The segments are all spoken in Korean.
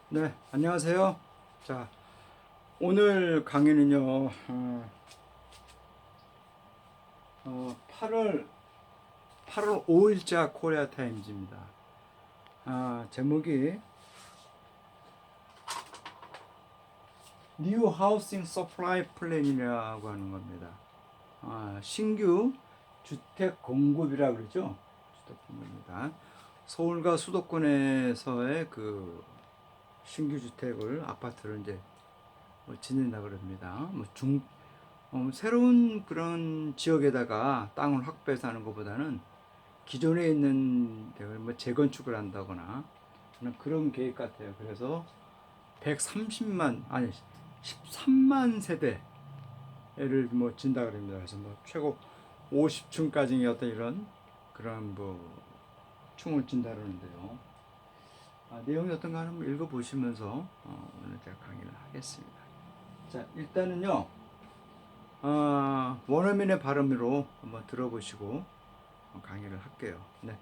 네, 안녕하세요. 자, 오늘 강의는요, 8월 5일자 코리아 타임즈입니다. 제목이 뉴 하우싱 서플라이 플랜이라고 하는 겁니다. 신규 주택 공급이라 그러죠. 주택 공급입니다. 서울과 수도권에서의 그 신규 주택을 아파트를 이제 짓는다 그럽니다. 새로운 그런 지역에다가 땅을 확보해서 하는 것보다는 기존에 있는 데를 재건축을 한다거나 그런 계획 같아요. 그래서 130만 아니 13만 세대를 진다 그럽니다. 그래서 최고 50층까지의 어떤 이런 그런 층을 진다 그러는데요. 내용이 어떤가 한번 읽어보시면서 오늘 제가 강의를 하겠습니다. 자, 일단은요. 원어민의 발음으로 한번 들어보시고 강의를 할게요. 네.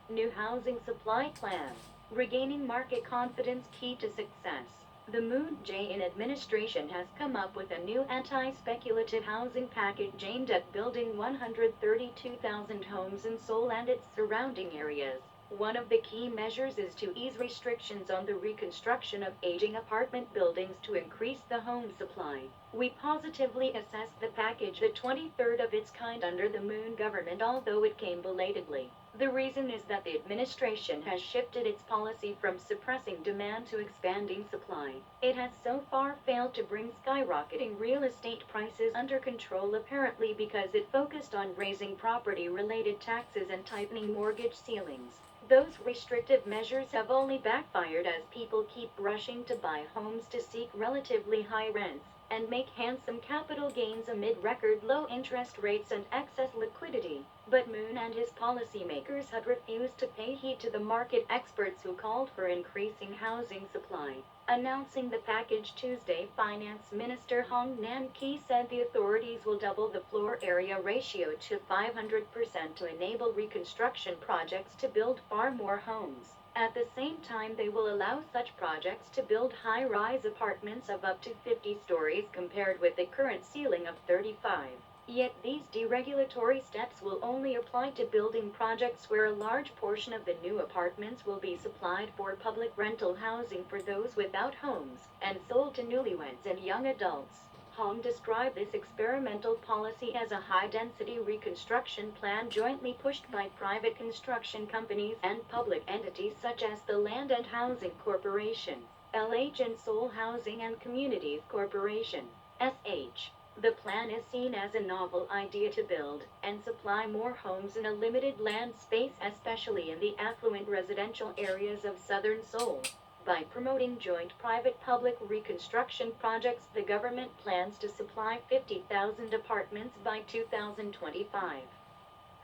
New housing supply plan. Regaining market confidence key to success. The Moon Jae-in administration has come up with a new anti-speculative housing package aimed at building 132,000 homes in Seoul and its surrounding areas. One of the key measures is to ease restrictions on the reconstruction of aging apartment buildings to increase the home supply. We positively assess the package, the 23rd of its kind under the Moon government, although it came belatedly. The reason is that the administration has shifted its policy from suppressing demand to expanding supply. It has so far failed to bring skyrocketing real estate prices under control, apparently because it focused on raising property-related taxes and tightening mortgage ceilings. Those restrictive measures have only backfired as people keep rushing to buy homes to seek relatively high rents and make handsome capital gains amid record low interest rates and excess liquidity. But Moon and his policymakers had refused to pay heed to the market experts who called for increasing housing supply. Announcing the package Tuesday, Finance Minister Hong Nam-ki said the authorities will double the floor area ratio to 500% to enable reconstruction projects to build far more homes. At the same time, they will allow such projects to build high-rise apartments of up to 50 stories compared with the current ceiling of 35. Yet these deregulatory steps will only apply to building projects where a large portion of the new apartments will be supplied for public rental housing for those without homes, and sold to newlyweds and young adults. Hong described this experimental policy as a high-density reconstruction plan jointly pushed by private construction companies and public entities such as the Land and Housing Corporation, LH, and Seoul Housing and Communities Corporation, SH. The plan is seen as a novel idea to build and supply more homes in a limited land space, especially in the affluent residential areas of southern Seoul. By promoting joint private-public reconstruction projects, the government plans to supply 50,000 apartments by 2025.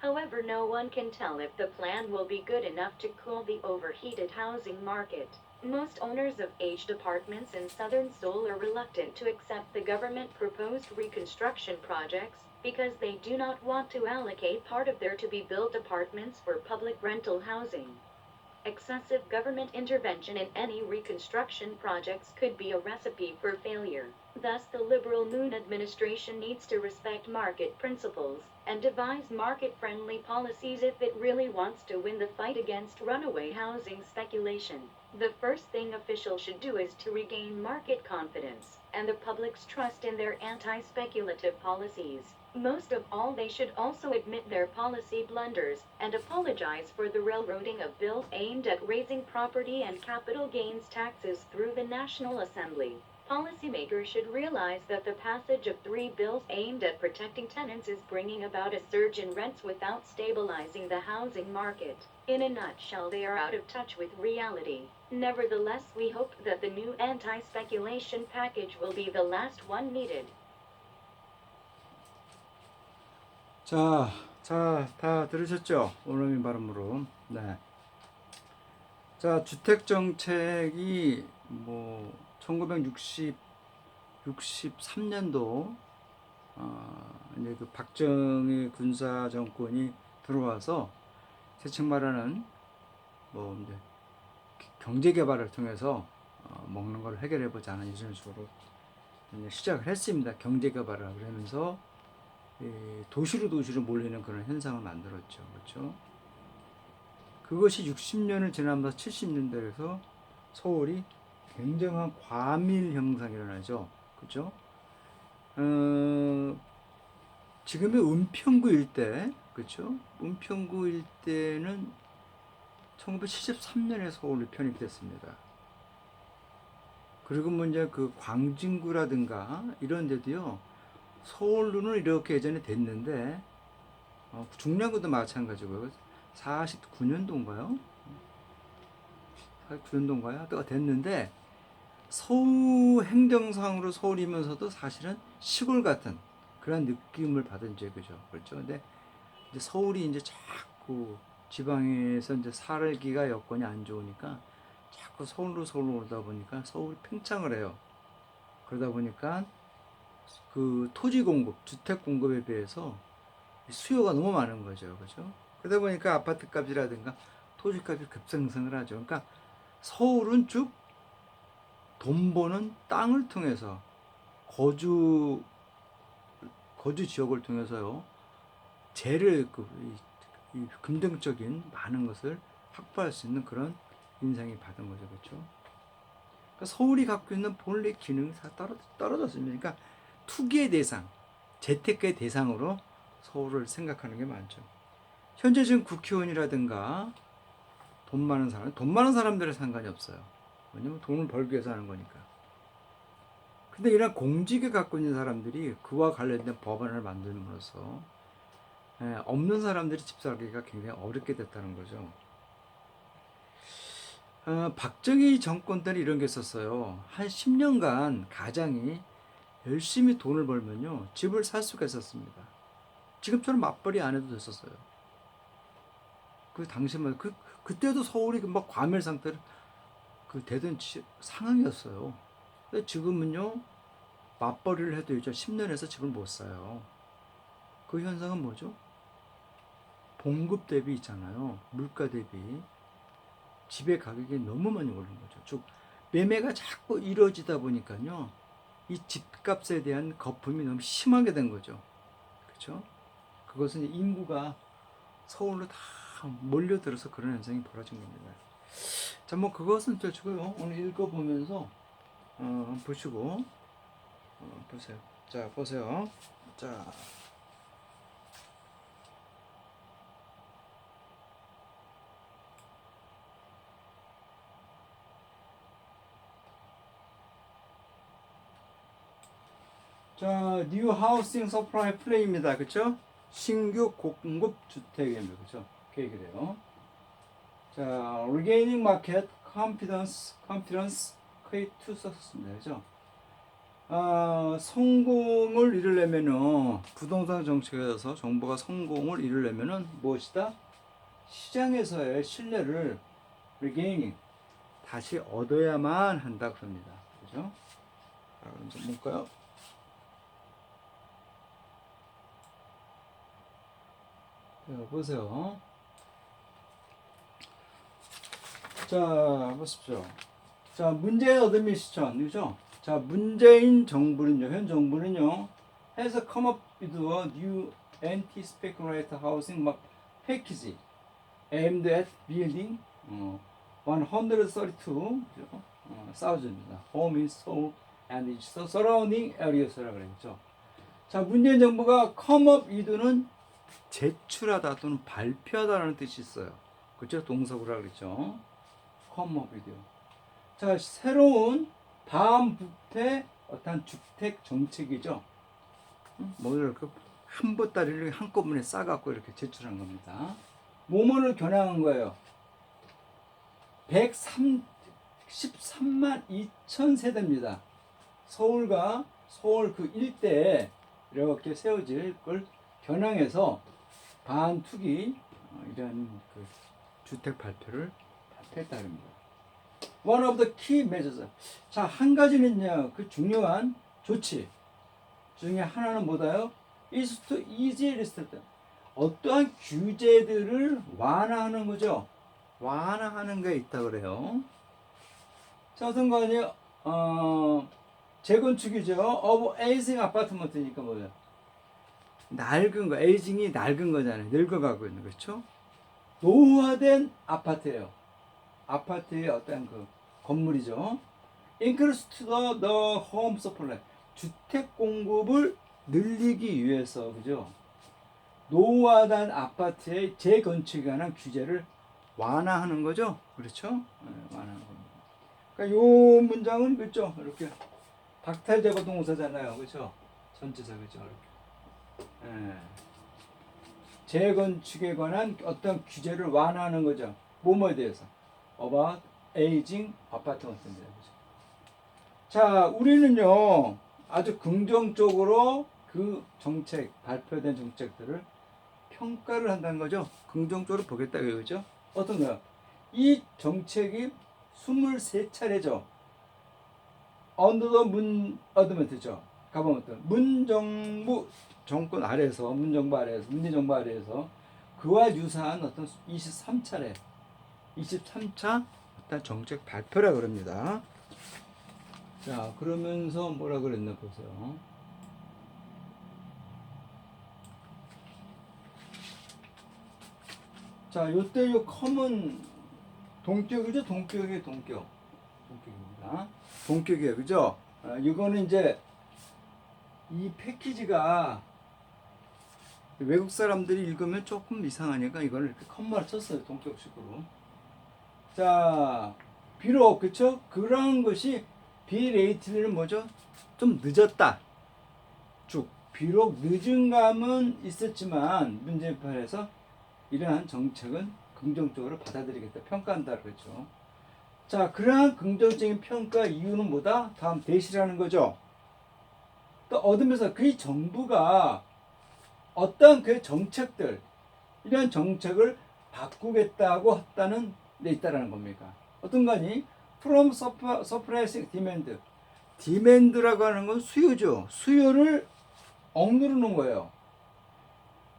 However, no one can tell if the plan will be good enough to cool the overheated housing market. Most owners of aged apartments in southern Seoul are reluctant to accept the government-proposed reconstruction projects because they do not want to allocate part of their to-be-built apartments for public rental housing. Excessive government intervention in any reconstruction projects could be a recipe for failure. Thus, the Liberal Moon administration needs to respect market principles and devise market-friendly policies if it really wants to win the fight against runaway housing speculation. The first thing officials should do is to regain market confidence and the public's trust in their anti-speculative policies. Most of all, they should also admit their policy blunders and apologize for the railroading of bills aimed at raising property and capital gains taxes through the National Assembly. Policymakers should realize that the passage of 3 bills aimed at protecting tenants is bringing about a surge in rents without stabilizing the housing market. In a nutshell, they are out of touch with reality. Nevertheless, we hope that the new anti-speculation package will be the last one needed. 다 들으셨죠? 원어민 발음으로. 네. 자, 주택 정책이 1963년도 이제 그 박정희 군사 정권이 들어와서 대책 마련한 뭐 이제 경제 개발을 통해서 먹는 걸 해결해 보자는 이런 식으로 이제 시작을 했습니다. 경제 개발을 하면서 도시로 몰리는 그런 현상을 만들었죠. 그렇죠? 그것이 60년을 지나면서 70년대에서 서울이 굉장한 과밀 현상이 일어나죠. 그렇죠? 지금의 은평구 일대, 그렇죠? 은평구 일대는 1973년에 서울로 편입됐습니다. 그리고 뭐 이제 그 광진구라든가 이런 데도요, 서울로는 이렇게 예전에 됐는데, 중량구도 마찬가지고요. 49년도인가요? 49년도인가요? 때가 됐는데, 서울 행정상으로 서울이면서도 사실은 시골 같은 그런 느낌을 받은 적이죠. 그렇죠. 근데 이제 서울이 이제 자꾸 지방에서 이제 살기가 여건이 안 좋으니까 자꾸 서울로 오다 보니까 서울이 팽창을 해요. 그러다 보니까 그 토지 공급, 주택 공급에 비해서 수요가 너무 많은 거죠. 그죠? 그러다 보니까 아파트 값이라든가 토지 값이 급상승을 하죠. 그러니까 서울은 쭉 돈 버는 땅을 통해서 거주 지역을 통해서요. 재를 이 금전적인 많은 것을 확보할 수 있는 그런 인상이 받은 거죠. 그렇죠? 그러니까 서울이 갖고 있는 본래 기능이 다 떨어졌습니다. 그러니까 투기의 대상, 재테크의 대상으로 서울을 생각하는 게 많죠. 현재 지금 국회의원이라든가 돈 많은 사람들은 상관이 없어요. 왜냐면 돈을 벌기 위해서 하는 거니까. 근데 이런 공직을 갖고 있는 사람들이 그와 관련된 법안을 만들므로써 없는 사람들이 집 살기가 굉장히 어렵게 됐다는 거죠. 박정희 정권 때는 이런 게 있었어요. 한 10년간 가장이 열심히 돈을 벌면요, 집을 살 수가 있었습니다. 지금처럼 맞벌이 안 해도 됐었어요. 그 당시만 그때도 서울이 막 과밀 상태로 되던 상황이었어요. 근데 지금은요, 맞벌이를 해도 이제 10년에서 집을 못 사요. 그 현상은 뭐죠? 봉급 대비 있잖아요. 물가 대비 집의 가격이 너무 많이 오른 거죠. 즉 매매가 자꾸 이루어지다 보니까요, 이 집값에 대한 거품이 너무 심하게 된 거죠. 그렇죠? 그것은 인구가 서울로 다 몰려들어서 그런 현상이 벌어진 겁니다. 자, 뭐 그것은 저고요. 오늘 읽어보면서 보시고 보세요. 자, 보세요. 자, 뉴 하우싱 서프라이 플레이입니다. 그렇죠? 신규 공급 주택입니다. 그렇죠? 계획이래요. 자, regaining market confidence key to success입니다. 그렇죠? 성공을 이루려면은 부동산 정책에서 정부가 성공을 이루려면은 무엇이다? 시장에서의 신뢰를 regaining 다시 얻어야만 한다 그럽니다. 그죠? 자, 그럼 좀 볼까요? 자, 보세요. 자, 보십시오. 자, 문재인 어드민 시청, 그죠? 자, 문재인 정부는요, 현 정부는요, has come up with a new anti-speculative housing package aimed at building 132,000 home in Seoul and its surrounding areas라고 그랬죠. 자, 문재인 정부가 come up with는 제출하다 또는 발표하다라는 뜻이 있어요. 그렇죠? 동사구라 그랬죠. come up with. 자, 새로운 반부패 어떤 주택 정책이죠. 뭐를 이렇게 한 보따리를 한꺼번에 싸갖고 이렇게 제출한 겁니다. 뭐뭐를 겨냥한 거예요. 113만 2천 세대입니다. 서울 그 일대에 이렇게 세워질 걸 겨냥해서 반투기 이런 그 주택 발표를 발표했다 합니다. One of the key measures. 자, 한 가지는요, 그 중요한 조치 중에 하나는 뭐다요? is to easy restrict. 어떠한 규제들을 완화하는 거죠. 완화하는 게 있다 그래요. 자, 어떤 거 아니에요? 재건축이죠. of aging apartment니까 뭐예요? 낡은 거, 에이징이 낡은 거잖아요. 늙어가고 있는 거죠. 노후화된 아파트예요. 아파트의 어떤 그 건물이죠. Increase to the home supply. 주택 공급을 늘리기 위해서, 그죠? 노후화된 아파트의 재건축에 관한 규제를 완화하는 거죠. 그렇죠? 네, 완화하는 겁니다. 그러니까 요 문장은 그죠? 이렇게 박탈제거 동사잖아요. 그죠? 전체사 그죠? 이렇게. 예. 재건축에 관한 어떤 규제를 완화하는 거죠. 뭐뭐에 대해서. About aging apartment입니다. 그죠? 자, 우리는요, 아주 긍정적으로 그 정책, 발표된 정책들을 평가를 한다는 거죠. 긍정적으로 보겠다 이거죠. 어떤 거요? 이 정책이 23차례죠. 언더 문 어드먼트죠. 가버먼트. 문정부 정권 아래에서, 문정부 아래에서, 문재정부 아래에서 그와 유사한 어떤 23차례, 23차 어떤 정책 발표라 그럽니다. 자, 그러면서 뭐라 그랬나 보세요. 자, 요때 요 컴은 동격이죠? 동격이에요, 동격. 동격입니다. 동격이에요, 그죠? 이거는 이제 이 패키지가 외국 사람들이 읽으면 조금 이상하니까 이걸 이렇게 컴마를 쳤어요, 동격식으로. 자, 비록, 그쵸? 그러한 것이 비레이트는 뭐죠? 좀 늦었다. 쭉. 비록 늦은 감은 있었지만 문제판에서 이러한 정책은 긍정적으로 받아들이겠다, 평가한다 그렇죠. 자, 그러한 긍정적인 평가 이유는 뭐다? 다음 대시라는 거죠. 또 얻으면서 그 정부가 어떤 그 정책들, 이런 정책을 바꾸겠다고 했다는 데 있다라는 겁니까? 어떤 거니? From suppressing demand. demand라고 하는 건 수요죠. 수요를 억누르는 거예요.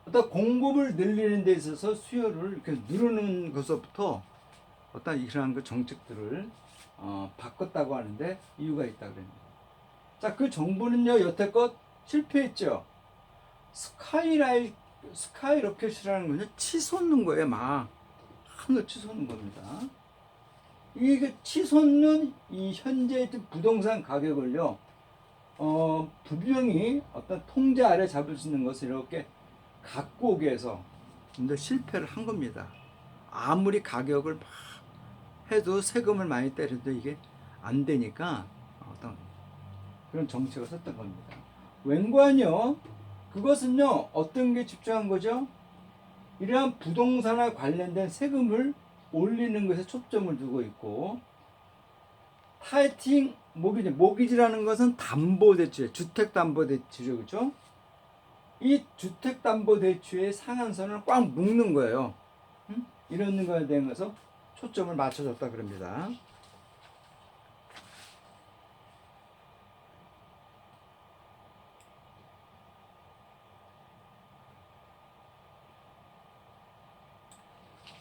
어떤 공급을 늘리는 데 있어서 수요를 이렇게 누르는 것부터 어떤 이러한 그 정책들을 바꿨다고 하는데 이유가 있다 그럽니다. 자, 그 정부는요 여태껏 실패했죠. 스카이 로켓이라는 건요 치솟는 거예요. 막 하늘 치솟는 겁니다. 이게 치솟는 이 현재 부동산 가격을요 분명히 어떤 통제 아래 잡을 수 있는 것을 이렇게 갖고 오기 위해서 근데 실패를 한 겁니다. 아무리 가격을 막 해도 세금을 많이 때려도 이게 안 되니까 어떤 그런 정책을 썼던 겁니다. 웬관요? 그것은요 어떤 게 집중한 거죠? 이러한 부동산에 관련된 세금을 올리는 것에 초점을 두고 있고 타이팅 모기지라는 것은 담보대출, 주택담보대출이죠, 그렇죠? 이 주택담보대출의 상한선을 꽉 묶는 거예요. 이런 거에 대해서 초점을 맞춰줬다 그럽니다.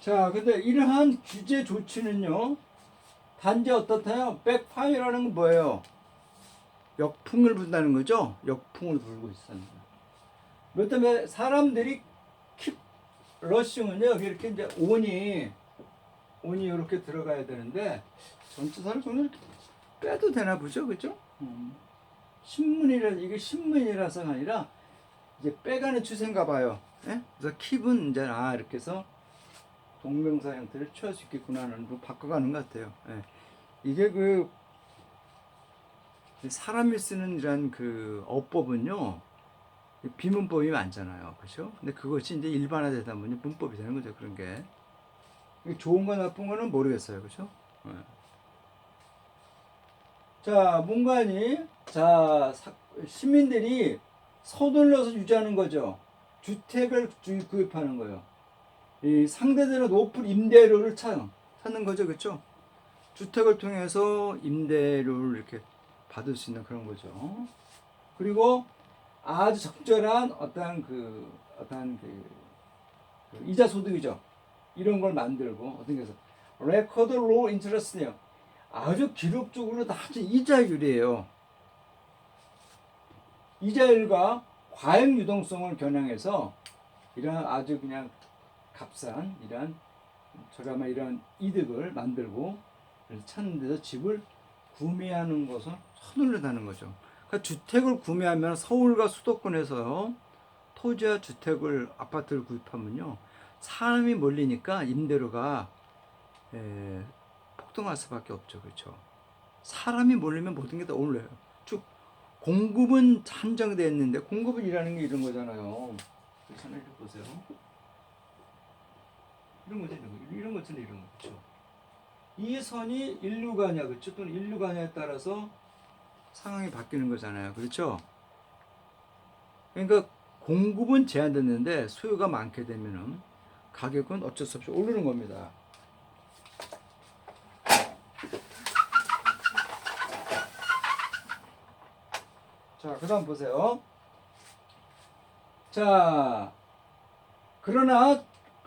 자, 근데 이러한 규제 조치는요, 단지 어떻다요? 백파이어라는 건 뭐예요? 역풍을 분다는 거죠? 역풍을 불고 있습니다. 몇 때문에 사람들이 킵 러싱은요, 이렇게 이제 온이 이렇게 들어가야 되는데, 전체사를 좀 빼도 되나 보죠, 그죠? 이게 신문이라서가 아니라, 이제 빼가는 추세인가 봐요. 예? 그래서 킵은 이제, 이렇게 해서 동명사 형태를 취할 수 있겠구나 하는 거 바꿔가는 것 같아요. 예. 이게 사람이 쓰는 이런 그 어법은요, 비문법이 많잖아요. 그죠? 근데 그것이 이제 일반화되다 보니 문법이 되는 거죠. 그런 게. 좋은 거 나쁜 거는 모르겠어요. 그죠? 예. 자, 문관이, 시민들이 서둘러서 유지하는 거죠. 주택을 구입하는 거예요. 이 상대적으로 높은 임대료를 찾는 거죠. 그렇죠? 주택을 통해서 임대료를 이렇게 받을 수 있는 그런 거죠. 그리고 아주 적절한 어떤 그 이자 소득이죠. 이런 걸 만들고 어떤 게 해서 record low interest네요. 아주 기록적으로 낮은 이자율이에요. 이자율과 과잉 유동성을 겨냥해서 이런 아주 그냥 값싼 이런 저렴한 이런 이득을 만들고 찾는 데서 집을 구매하는 것은 서둘르다는 거죠. 그러니까 주택을 구매하면 서울과 수도권에서 토지와 주택을 아파트를 구입하면요 사람이 몰리니까 임대료가 폭등할 수밖에 없죠. 그렇죠? 사람이 몰리면 모든 게 다 올라요. 쭉 공급은 한정되어 있는데 공급은 일하는 게 이런 거잖아요. 그렇잖아요. 이렇게 보세요. 이런 거죠. 이런 거잖아요. 이런 거. 그렇죠? 이 선이 일로 가냐, 그렇죠? 또는 일로 가냐에 따라서 상황이 바뀌는 거잖아요. 그렇죠? 그러니까 공급은 제한됐는데 수요가 많게 되면은 가격은 어쩔 수 없이 오르는 겁니다. 자, 그 다음 보세요. 자, 그러나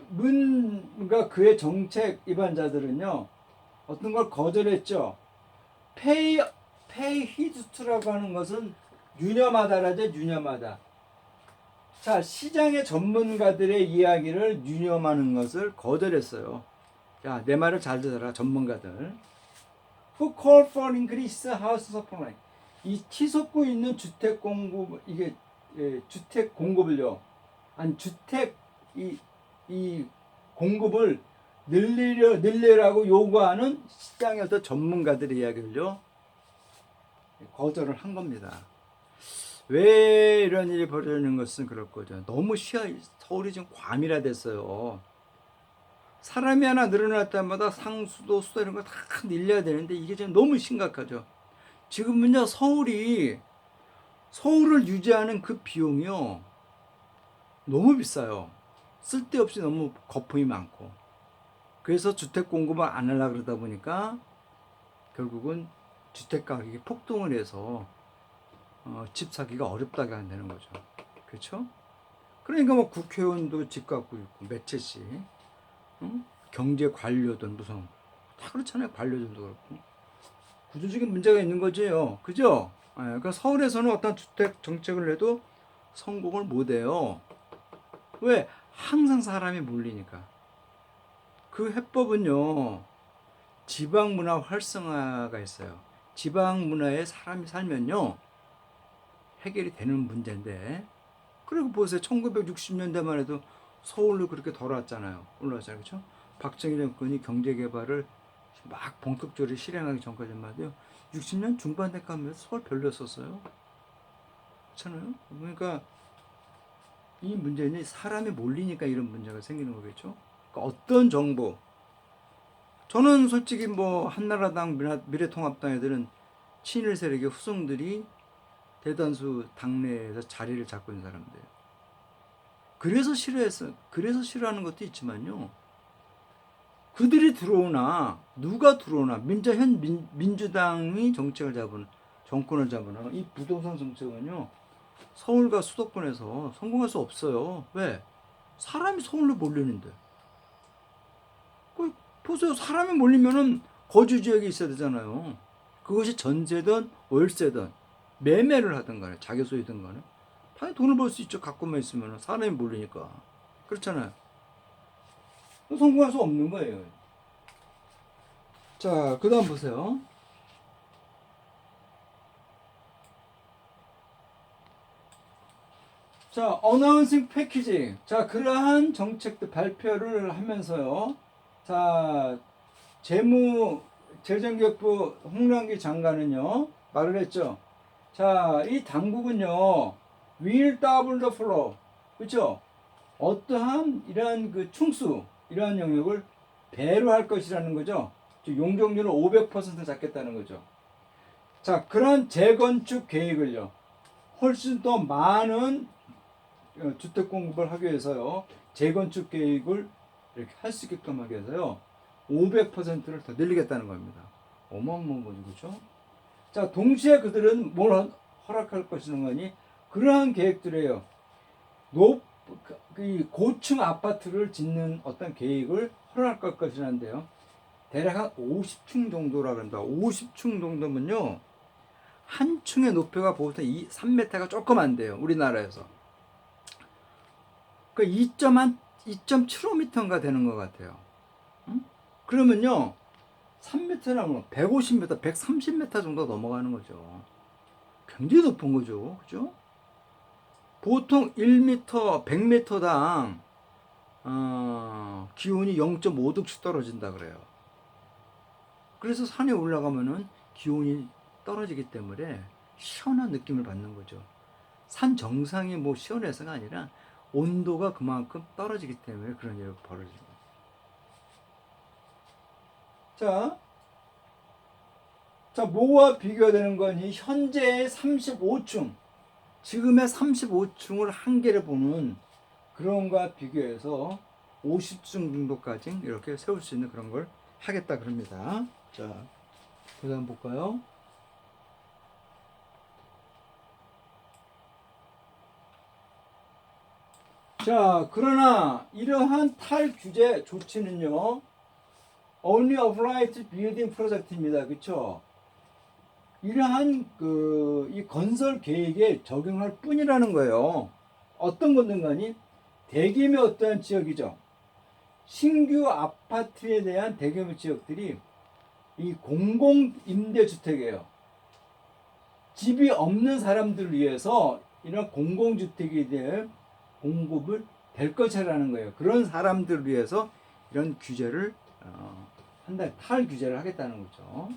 문과 그의 정책 위반자들은요, 어떤 걸 거절했죠. pay heed to라고 하는 것은 유념하다라죠, 유념하다. 자, 시장의 전문가들의 이야기를 유념하는 것을 거절했어요. 자, 내 말을 잘 들어라, 전문가들. Who call for increase house supply? 이 치솟고 있는 주택 공급, 이게 주택 공급을요, 아니 주택 이 공급을 늘리라고 요구하는 시장의 어떤 전문가들의 이야기를요 거절을 한 겁니다. 왜 이런 일이 벌어지는 것은 그럴 거죠. 너무 서울이 지금 과밀화됐어요. 사람이 하나 늘어날 때마다 상수도 수도 이런 거 다 늘려야 되는데 이게 지금 너무 심각하죠. 지금은요 서울을 유지하는 그 비용이요 너무 비싸요. 쓸데없이 너무 거품이 많고. 그래서 주택 공급을 안 하려고 그러다 보니까 결국은 주택 가격이 폭등을 해서 집 사기가 어렵다가 되는 거죠. 그렇죠? 그러니까 뭐 국회의원도 집 갖고 있고 매체씨, 경제 관료든 무슨 다 그렇잖아요. 관료들도 그렇고 구조적인 문제가 있는 거지요. 그죠? 그러니까 서울에서는 어떤 주택 정책을 해도 성공을 못 해요. 왜? 항상 사람이 몰리니까. 그 해법은요, 지방 문화 활성화가 있어요. 지방 문화에 사람이 살면요, 해결이 되는 문제인데, 그리고 보세요. 1960년대만 해도 서울로 그렇게 돌아왔잖아요. 올라왔잖아요. 그렇죠? 박정희 정권이 경제 개발을 막 본격적으로 실행하기 전까지만 해도 60년 중반대 가면 서울 별로였었어요. 그렇잖아요? 그러니까 이 문제는 사람이 몰리니까 이런 문제가 생기는 거겠죠. 그러니까 어떤 정보, 저는 솔직히 뭐 한나라당, 미래통합당 애들은 친일 세력의 후손들이 대다수 당내에서 자리를 잡고 있는 사람들. 그래서 싫어했어. 그래서 싫어하는 것도 있지만요. 그들이 들어오나 누가 들어오나 민주당이 정권을 잡으나 이 부동산 정책은요. 서울과 수도권에서 성공할 수 없어요. 왜? 사람이 서울로 몰리는데. 보세요. 사람이 몰리면은 거주 지역이 있어야 되잖아요. 그것이 전세든 월세든 매매를 하든 간에 자기 소유든 간에 당연히 돈을 벌 수 있죠. 갖고만 있으면 사람이 몰리니까. 그렇잖아요. 성공할 수 없는 거예요. 자, 그 다음 보세요. 자, 어나운싱 패키지. 자, 그러한 정책들 발표를 하면서요. 자, 재정기획부 홍남기 장관은요, 말을 했죠. 자, 이 당국은요, will double the flow. 그렇죠? 어떠한 이러한 그 충수, 이러한 영역을 배로 할 것이라는 거죠. 용적률을 500% 잡겠다는 거죠. 자, 그런 재건축 계획을요, 훨씬 더 많은 주택 공급을 하기 위해서요, 재건축 계획을 이렇게 할 수 있게끔 하기 위해서요, 500%를 더 늘리겠다는 겁니다. 어마어마한 거죠, 그렇죠? 자, 동시에 그들은 뭘 허락할 것이는 거니? 그러한 계획들이에요. 고층 아파트를 짓는 어떤 계획을 허락할 것이란데요. 대략 한 50층 정도라 그런다. 50층 정도면요. 한 층의 높이가 보통 3m가 조금 안 돼요. 우리나라에서. 그 2.75m인가 되는 것 같아요. 응? 그러면요. 3m라면 150m, 130m 정도 넘어가는 거죠. 굉장히 높은 거죠. 그죠? 보통 1m, 100m당 기온이 0.5도씩 떨어진다 그래요. 그래서 산에 올라가면은 기온이 떨어지기 때문에 시원한 느낌을 받는 거죠. 산 정상이 뭐 시원해서가 아니라 온도가 그만큼 떨어지기 때문에 그런 일이 벌어지는 거죠. 자, 뭐와 비교되는 거니? 현재의 35층, 지금의 35층을 한 개를 보는 그런 거와 비교해서 50층 정도까지 이렇게 세울 수 있는 그런 걸 하겠다 그럽니다. 자, 그 다음 볼까요? 자, 그러나 이러한 탈규제 조치는요, only apply to building project입니다. 그쵸? 이러한 이 건설 계획에 적용할 뿐이라는 거예요. 어떤 건가니? 대규모 어떠한 지역이죠. 신규 아파트에 대한 대규모 지역들이 이 공공 임대주택이에요. 집이 없는 사람들을 위해서 이런 공공주택에 대한 공급을 될 것이라는 거예요. 그런 사람들을 위해서 이런 규제를 한다, 탈규제를 하겠다는 거죠.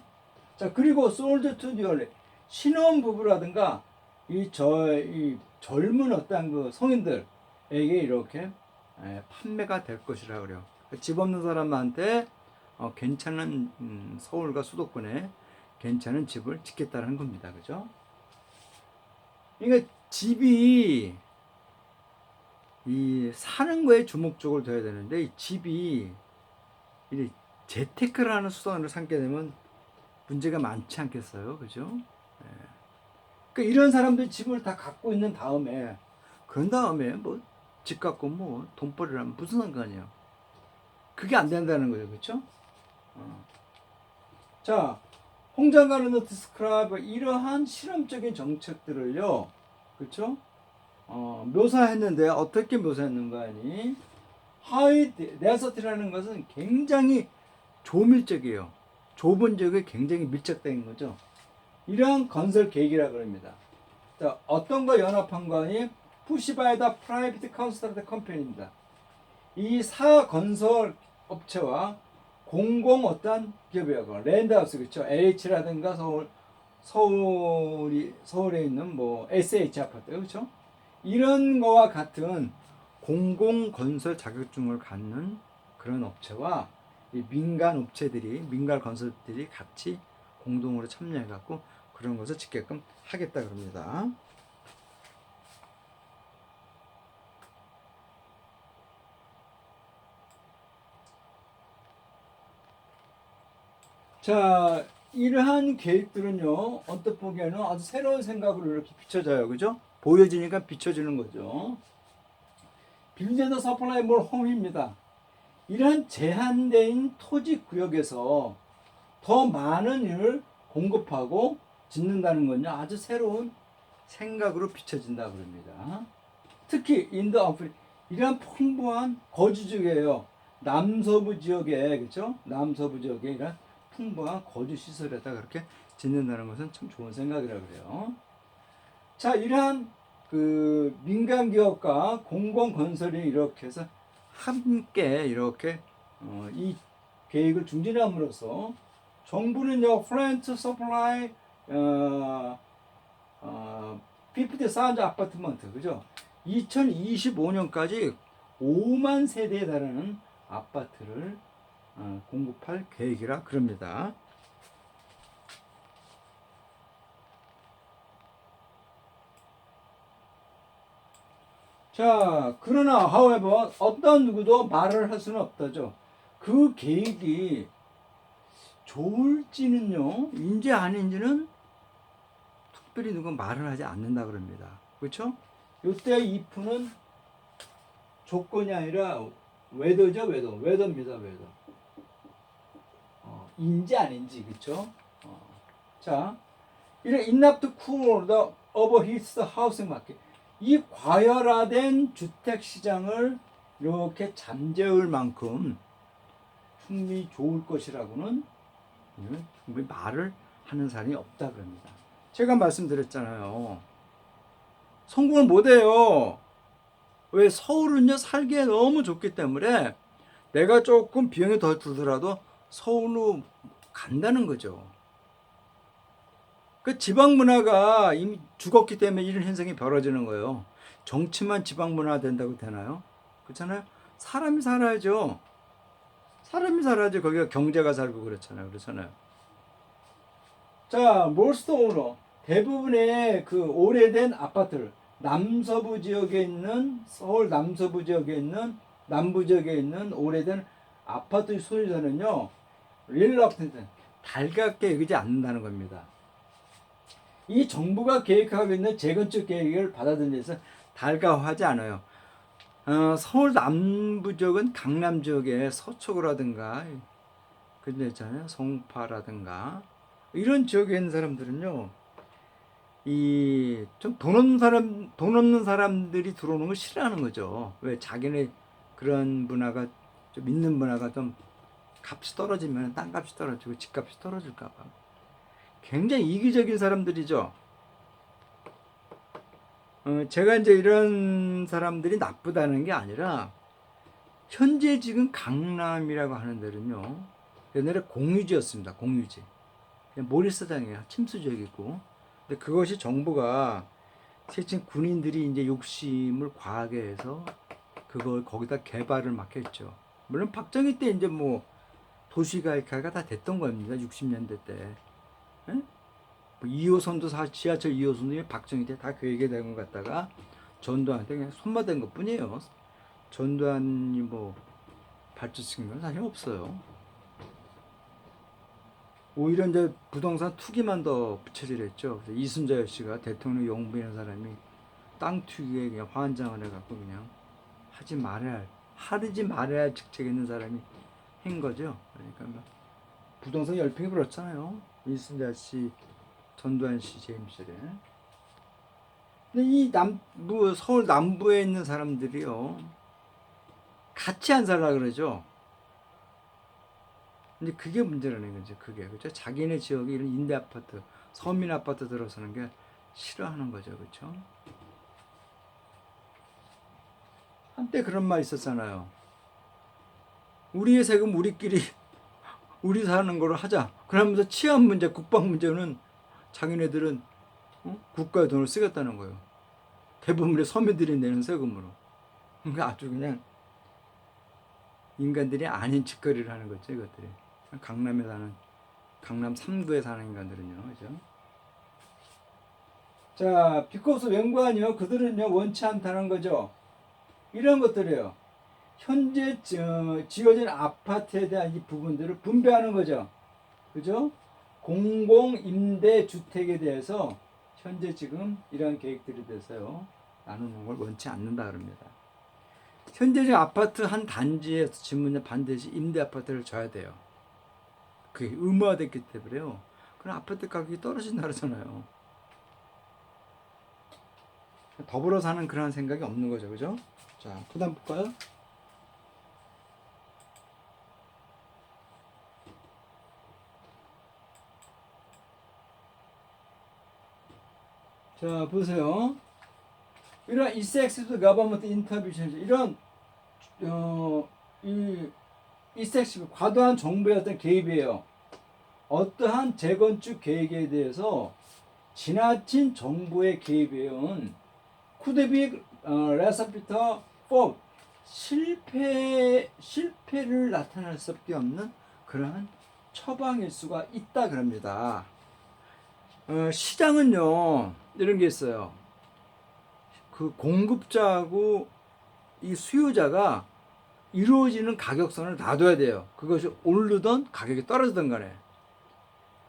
자, 그리고 솔드 투 디얼레, 신혼 부부라든가 이 젊은 어떤 그 성인들에게 이렇게 판매가 될 것이라 그래요. 집 없는 사람한테 괜찮은 서울과 수도권에 괜찮은 집을 짓겠다는 겁니다. 그죠? 그러니까 집이 이 사는 거에 주목적으로 둬야 되는데 이 집이 이 재테크를 하는 수단으로 삼게 되면 문제가 많지 않겠어요, 그죠? 그러니까 이런 사람들이 집을 다 갖고 있는 다음에 그런 다음에 뭐 집 갖고 뭐 돈벌이를 하면 무슨 상관이에요? 그게 안 된다는 거죠, 그렇죠? 자, 홍 장관은 디스크라이브 이러한 실험적인 정책들을요, 그렇죠? 묘사했는데 어떻게 묘사했는가 하니 하이 데서트라는 것은 굉장히 조밀적이에요. 좁은 지역에 굉장히 밀착된 거죠. 이러한 건설 계획이라 그럽니다. 자, 어떤 거 연합한 거니? 푸시바이다 프라이빗 컨스트럭트 컴퍼니입니다. 이 사 건설 업체와 공공 어떤 기업이라고 랜드하우스 그렇죠. LH라든가 서울에 있는 뭐 SH 아파트 그렇죠. 이런 거와 같은 공공 건설 자격증을 갖는 그런 업체와 이 민간 업체들이 민간 건설들이 같이 공동으로 참여해 갖고 그런 것을 짓게끔 하겠다 그럽니다. 자, 이러한 계획들은요, 언뜻 보기에는 아주 새로운 생각으로 이렇게 비춰져요. 그죠? 보여지니까 비춰지는 거죠. 빌드 서플라이 몰 홈입니다. 이러한 제한된 토지 구역에서 더 많은 일을 공급하고 짓는다는 건요, 아주 새로운 생각으로 비춰진다 그럽니다. 특히 인도 아프리 이러한 풍부한 거주 지역이에요. 남서부 지역에 그렇죠? 남서부 지역에 이런 풍부한 거주 시설에다 그렇게 짓는다는 것은 참 좋은 생각이라 그래요. 자, 이러한 그 민간 기업과 공공 건설이 이렇게 해서 함께 이렇게 이 계획을 중진함으로써 정부는요, 플랜트 서플라이 50 사운드 아파트먼트 그죠? 2025년까지 5만 세대에 달하는 아파트를 공급할 계획이라 그럽니다. 자, 그러나 however 어떤 누구도 말을 할 수는 없다죠. 그 계획이 좋을지는요, 인지 아닌지는 특별히 누가 말을 하지 않는다 그럽니다. 그렇죠? 이때 if는 조건이 아니라 웨더죠, 웨더입니다, 웨더. 인지 아닌지, 그쵸? 자, 이런 enough to cool the overheated housing market. 이 과열화된 주택 시장을 이렇게 잠재울 만큼 충분히 좋을 것이라고는 충분히 말을 하는 사람이 없다 그럽니다. 제가 말씀드렸잖아요. 성공을 못해요. 왜? 서울은요 살기에 너무 좋기 때문에 내가 조금 비용이 더 들더라도 서울로 간다는 거죠. 그 지방 문화가 이미 죽었기 때문에 이런 현상이 벌어지는 거예요. 정치만 지방 문화 된다고 되나요? 그렇잖아요. 사람이 살아야죠. 사람이 살아야지 거기가 경제가 살고 그렇잖아요. 자, 몰스트 오너 대부분의 그 오래된 아파트를 남서부 지역에 있는 서울 남서부 지역에 있는 남부 지역에 있는 오래된 아파트 소유자는요 릴럭턴트 달갑게 여기지 않는다는 겁니다. 이 정부가 계획하고 있는 재건축 계획을 받아들여서 달가워하지 않아요. 서울 남부 지역은 강남 지역의 서초구라든가 그런 데 있잖아요. 송파라든가 이런 지역에 있는 사람들은요. 이 좀 돈 없는 사람들이 들어오는 걸 싫어하는 거죠. 왜? 자기네 그런 문화가 좀 있는 문화가 좀 값이 떨어지면 땅값이 떨어지고 집값이 떨어질까 봐. 굉장히 이기적인 사람들이죠. 제가 이제 이런 사람들이 나쁘다는 게 아니라 현재 지금 강남이라고 하는 데는요 옛날에 공유지였습니다. 공유지 모리스당이에요. 침수지역이고 근데 그것이 정부가 지금 군인들이 이제 욕심을 과하게 해서 그걸 거기다 개발을 막 했죠. 물론 박정희 때 이제 뭐 도시가가 다 됐던 겁니다. 60년대 때. 예? 뭐 2호선도 지하철 2호선도 박정희 때 다 계획이 된 것 같다가 전두환한테 그냥 손마댄 것 뿐이에요. 전두환이 뭐 발주시킨 건 사실 없어요. 오히려 이제 부동산 투기만 더 부채질했죠. 그래서 이순자 씨가 대통령 용부인 사람이 땅 투기에 그냥 환장을 해갖고 그냥 하지 말아야 할 직책에 있는 사람이 한 거죠. 그러니까 뭐 부동산 열풍이 불었잖아요. 이순자 씨, 전두환 씨 재임 시절에. 근데 이 서울 남부에 있는 사람들이요 같이 안 살라 그러죠. 근데 그게 문제라는 거죠. 그게 그죠. 자기네 지역에 이런 임대 아파트, 서민 아파트 들어서는 게 싫어하는 거죠, 그렇죠? 한때 그런 말 있었잖아요. 우리의 세금 우리끼리 우리 사는 거로 하자. 그러면서 치안 문제, 국방 문제는 자기네들은 국가의 돈을 쓰겠다는 거예요. 대부분의 서민들이 내는 세금으로. 그러니까 아주 그냥 인간들이 아닌 짓거리를 하는 거죠, 이것들이. 강남에 사는 강남 3구에 사는 인간들은요, 그죠? 자, 비코스 웬관이요, 그들은요 원치 않다는 거죠. 이런 것들이에요. 현재 지어진 아파트에 대한 이 부분들을 분배하는 거죠, 그죠? 공공 임대 주택에 대해서 현재 지금 이러한 계획들에 대해서요 나누는 걸 원치 않는다 그럽니다. 현재 지금 아파트 한 단지에서 지금은 반드시 임대 아파트를 줘야 돼요. 그게 의무화됐기 때문에요. 그럼 아파트 가격이 떨어진다 그러잖아요. 더불어 사는 그런 생각이 없는 거죠, 그죠? 자, 그다음 볼까요? 자, 보세요. 이런 이섹시브 가버먼트 인터뷰션 이런 이 이섹시브 과도한 정부의 어떤 개입이에요. 어떠한 재건축 계획에 대해서 지나친 정부의 개입에은 쿠데비 레서피터 4 실패를 나타낼 수밖에 없는 그러한 처방일 수가 있다 그럽니다. 시장은요 이런 게 있어요. 그 공급자하고 이 수요자가 이루어지는 가격선을 놔둬야 돼요. 그것이 오르던 가격이 떨어지던 간에.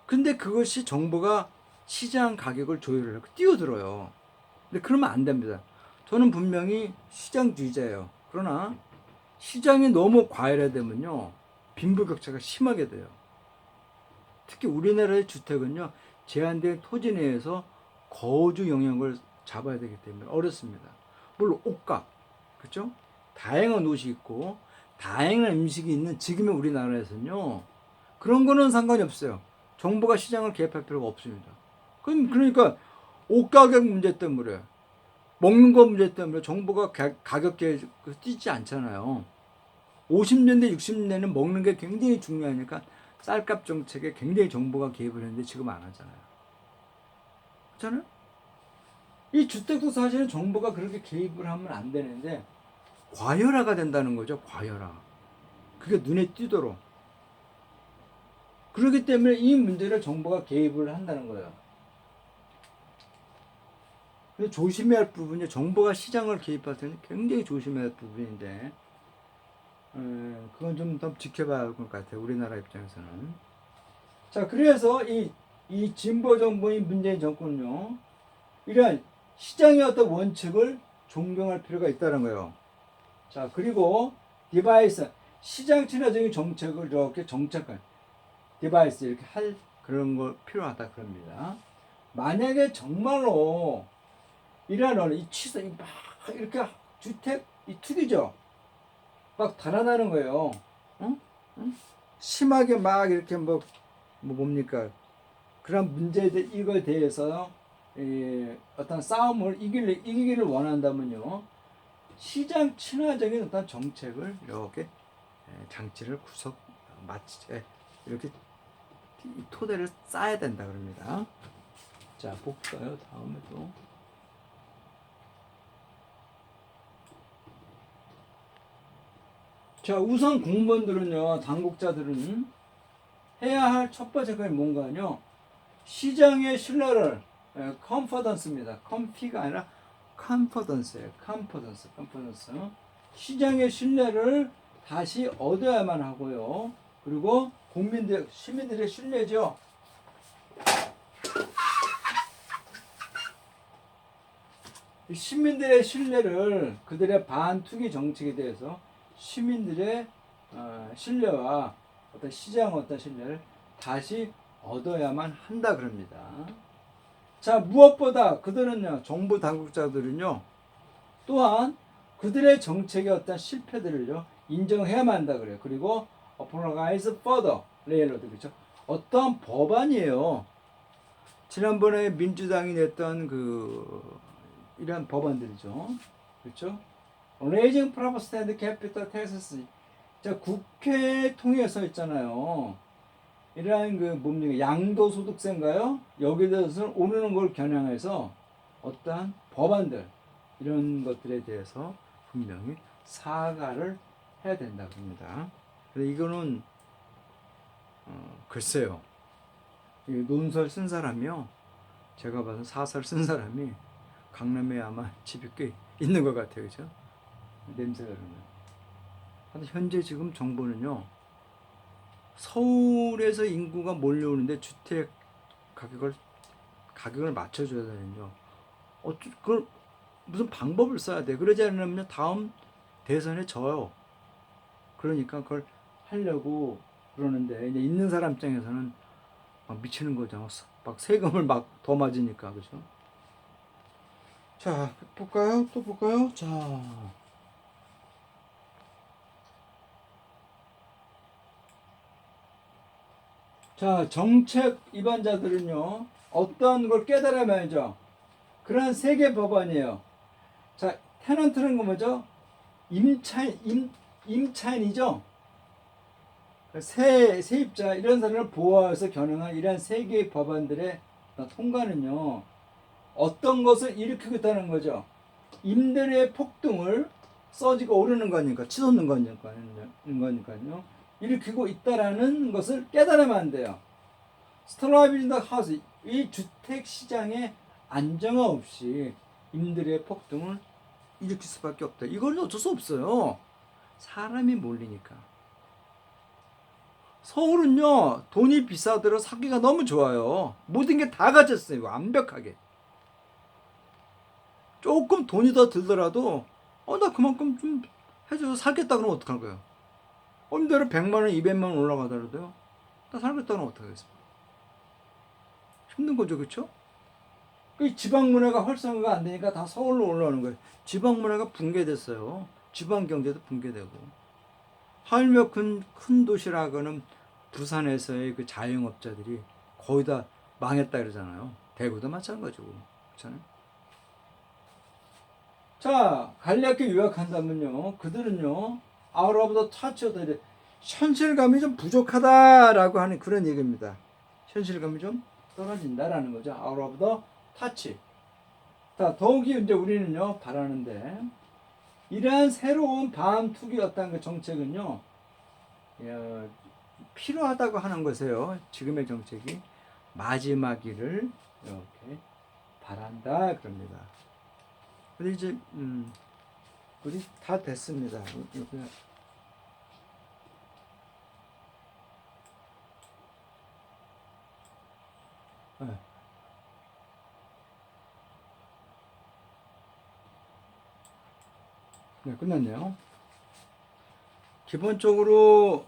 근데 그것이 정부가 시장 가격을 조율을 하고 뛰어들어요. 근데 그러면 안 됩니다. 저는 분명히 시장주의자예요. 그러나 시장이 너무 과열화되면요 빈부격차가 심하게 돼요. 특히 우리나라의 주택은요, 제한된 토지 내에서 거주 영역을 잡아야 되기 때문에 어렵습니다. 물론 옷값, 그렇죠? 다양한 옷이 있고 다양한 음식이 있는 지금의 우리나라에서는요, 그런 거는 상관이 없어요. 정부가 시장을 개입할 필요가 없습니다. 그러니까 옷 가격 문제 때문에, 먹는 거 문제 때문에 정부가 가격 계획 뛰지 않잖아요. 50년대, 60년대는 먹는 게 굉장히 중요하니까 쌀값 정책에 굉장히 정부가 개입을 했는데 지금 안 하잖아요. 그렇잖아요? 이 주택도 사실은 정부가 그렇게 개입을 하면 안 되는데 과열화가 된다는 거죠. 과열화. 그게 눈에 띄도록. 그렇기 때문에 이 문제를 정부가 개입을 한다는 거예요. 근데 조심해야 할 부분이, 정부가 시장을 개입할 때는 굉장히 조심해야 할 부분인데, 그건 좀 더 지켜봐야 할 것 같아요. 우리나라 입장에서는. 자, 그래서 이 진보 정부인 문재인 정권은요, 이러한 시장의 어떤 원칙을 존경할 필요가 있다는 거예요. 자, 그리고 디바이스, 시장 친화적인 정책을 이렇게 정책할, 디바이스 이렇게 할 그런 거 필요하다 그럽니다. 만약에 정말로 이러한 이 취소, 막 이렇게 주택, 이 투기죠. 막 달아나는 거예요. 응? 응? 심하게 막 이렇게 뭡니까? 그런 문제에 이거에 대해서 어떤 싸움을 이기기를 원한다면요, 시장 친화적인 어떤 정책을 이렇게 장치를 이렇게 토대를 쌓아야 된다 그럽니다. 자, 볼까요? 다음에 또. 자, 우선 공무원들은요, 당국자들은 해야 할 첫 번째 것이 뭔가요? 시장의 신뢰를, 컨퍼던스입니다. 컴피가 아니라 컨퍼던스예요. 컨퍼던스. 시장의 신뢰를 다시 얻어야만 하고요. 그리고 시민들의 신뢰죠. 시민들의 신뢰를, 그들의 반투기 정책에 대해서 시민들의 신뢰와 어떤 시장 어떤 신뢰를 다시 얻어야만 한다 그럽니다. 자, 무엇보다 그들은요, 정부 당국자들은요, 또한 그들의 정책의 어떤 실패들을요, 인정해야만 한다 그래요. 그리고 apologize further, 레일로드, 그렇죠? 어떤 법안이에요. 지난번에 민주당이 냈던 이런 법안들이죠. 그렇죠? Raising Property and Capital Taxes. 자, 국회 통해서 있잖아요. 이러한 뭡니까? 양도소득세인가요? 여기에 대해서 오르는 걸 겨냥해서 어떠한 법안들, 이런 것들에 대해서 분명히 사과를 해야 된다고 합니다. 이거는 글쎄요, 이 논설 쓴 사람이요, 제가 봐서 사설 쓴 사람이 강남에 아마 집이 꽤 있는 것 같아요. 그죠? 냄새가 그러면. 근데 현재 지금 정부는요, 서울에서 인구가 몰려오는데 주택 가격을 맞춰줘야 되는요. 그걸 무슨 방법을 써야 돼. 그러지 않으면 다음 대선에 져요. 그러니까 그걸 하려고 그러는데, 이제 있는 사람 입장에서는 막 미치는 거죠. 막 세금을 막 더 맞으니까. 그죠? 자, 볼까요? 또 볼까요? 자, 정책 위반자들은요, 어떤 걸 깨달아야죠. 그런 세계 법안이에요. 자, 테넌트는 거 뭐죠? 임차인이죠. 세입자, 이런 사람을 보호해서 겨냥한 이러한 세계의 법안들의 통과는요, 어떤 것을 일으키고 있다는 거죠. 임대료의 폭등을, 써지고 오르는 거니까, 치솟는 거니까요. 일으키고 있다라는 것을 깨달으면 안 돼요. 스트라이빙 더 하우스, 이 주택 시장의 안정화 없이 임대료의 폭등을 일으킬 수밖에 없다. 이건 어쩔 수 없어요. 사람이 몰리니까. 서울은요, 돈이 비싸더라도 사기가 너무 좋아요. 모든 게 다 가졌어요. 완벽하게. 조금 돈이 더 들더라도 나 그만큼 좀 해줘서 살겠다 그러면 어떡할 거예요? 임대료 100만 원, 200만 원 올라가더라도요, 나 살겠다 그러면 어떡하겠습니까? 힘든 거죠, 그렇죠? 그 지방 문화가 활성화가 안 되니까 다 서울로 올라오는 거예요. 지방 문화가 붕괴됐어요. 지방 경제도 붕괴되고. 하물며 큰 도시라고는 부산에서의 그 자영업자들이 거의 다 망했다 그러잖아요. 대구도 마찬가지고. 그렇잖아요. 자, 관리학교 유학한다면요. 그들은요. out of the touch 현실감이 좀 부족하다라고 하는 그런 얘기입니다. 현실감이 좀 떨어진다라는 거죠. out of the touch. 자, 더욱이 이제 우리는요. 바라는데 이러한 새로운 밤 투기 어떤 그 정책은요. 필요하다고 하는 것이에요. 지금의 정책이 마지막이를 이렇게 바란다 그럽니다. 근데 이제 우리 다 됐습니다. 네. 네, 끝났네요. 기본적으로